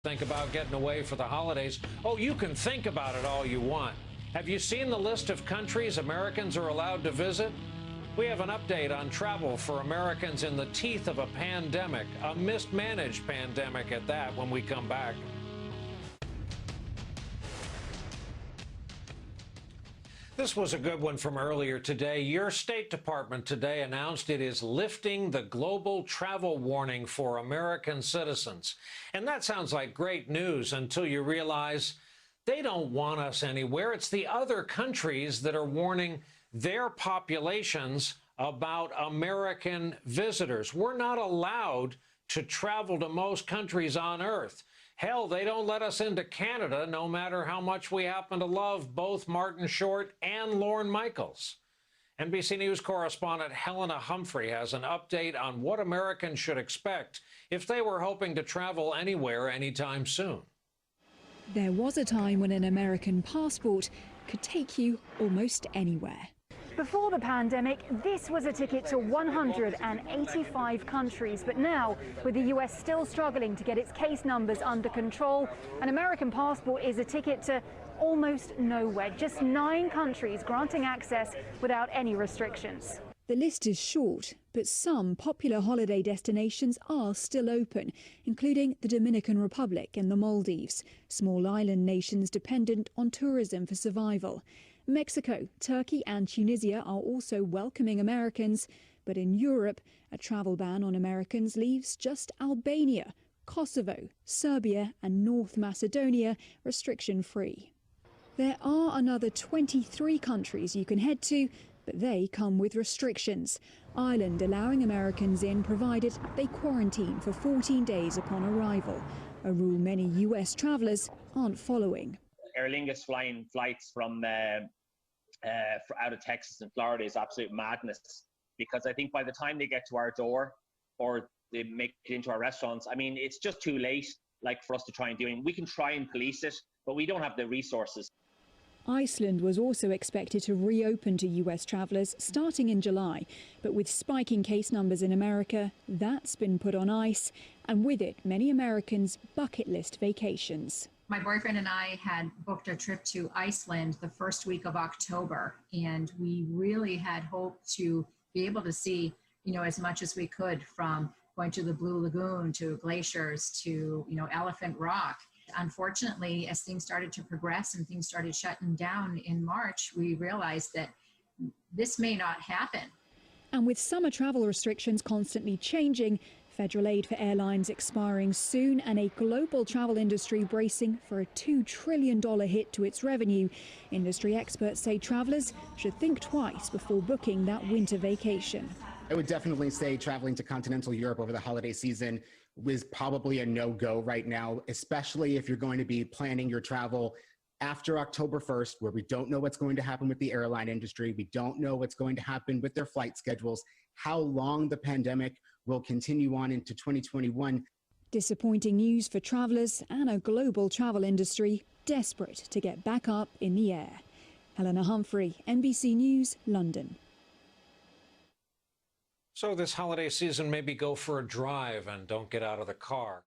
think about getting away for the holidays. Oh, you can think about it all you want. Have you seen the list of countries Americans are allowed to visit? We have an update on travel for Americans in the teeth of a pandemic, a mismanaged pandemic at that, when we come back. This was a good one from earlier today. Your State Department today announced it is lifting the global travel warning for American citizens. And that sounds like great news until you realize they don't want us anywhere. It's the other countries that are warning their populations about American visitors. We're not allowed to travel to most countries on Earth. Hell, they don't let us into Canada, no matter how much we happen to love both Martin Short and Lorne Michaels. NBC News correspondent Helena Humphrey has an update on what Americans should expect if they were hoping to travel anywhere anytime soon. There was a time when an American passport could take you almost anywhere. Before the pandemic, this was a ticket to 185 countries. But now, with the US still struggling to get its case numbers under control, an American passport is a ticket to almost nowhere. Just 9 countries granting access without any restrictions. The list is short, but some popular holiday destinations are still open, including the Dominican Republic and the Maldives, small island nations dependent on tourism for survival. Mexico, Turkey and Tunisia are also welcoming Americans, but in Europe, a travel ban on Americans leaves just Albania, Kosovo, Serbia and North Macedonia restriction-free. There are another 23 countries you can head to, but they come with restrictions. Ireland allowing Americans in provided they quarantine for 14 days upon arrival, a rule many US travellers aren't following. Aer Lingus flying flights from out of Texas and Florida is absolute madness, because I think by the time they get to our door or they make it into our restaurants, I mean, it's just too late, like, for us to try and do it. We can try and police it, but we don't have the resources. Iceland was also expected to reopen to US travellers starting in July, but with spiking case numbers in America, that's been put on ice, and with it, many Americans' bucket list vacations. My boyfriend and I had booked a trip to Iceland the first week of October, and we really had hoped to be able to see, as much as we could, from going to the Blue Lagoon to glaciers to, Elephant Rock. Unfortunately, as things started to progress and things started shutting down in March, we realized that this may not happen. And with summer travel restrictions constantly changing, federal aid for airlines expiring soon, and a global travel industry bracing for a $2 trillion hit to its revenue, industry experts say travellers should think twice before booking that winter vacation. I would definitely say traveling to continental Europe over the holiday season was probably a no-go right now, especially if you're going to be planning your travel after October 1st, where we don't know what's going to happen with the airline industry. We don't know what's going to happen with their flight schedules, how long the pandemic will continue on into 2021. Disappointing news for travellers and a global travel industry desperate to get back up in the air. Helena Humphrey, NBC News, London. So this holiday season, maybe go for a drive and don't get out of the car.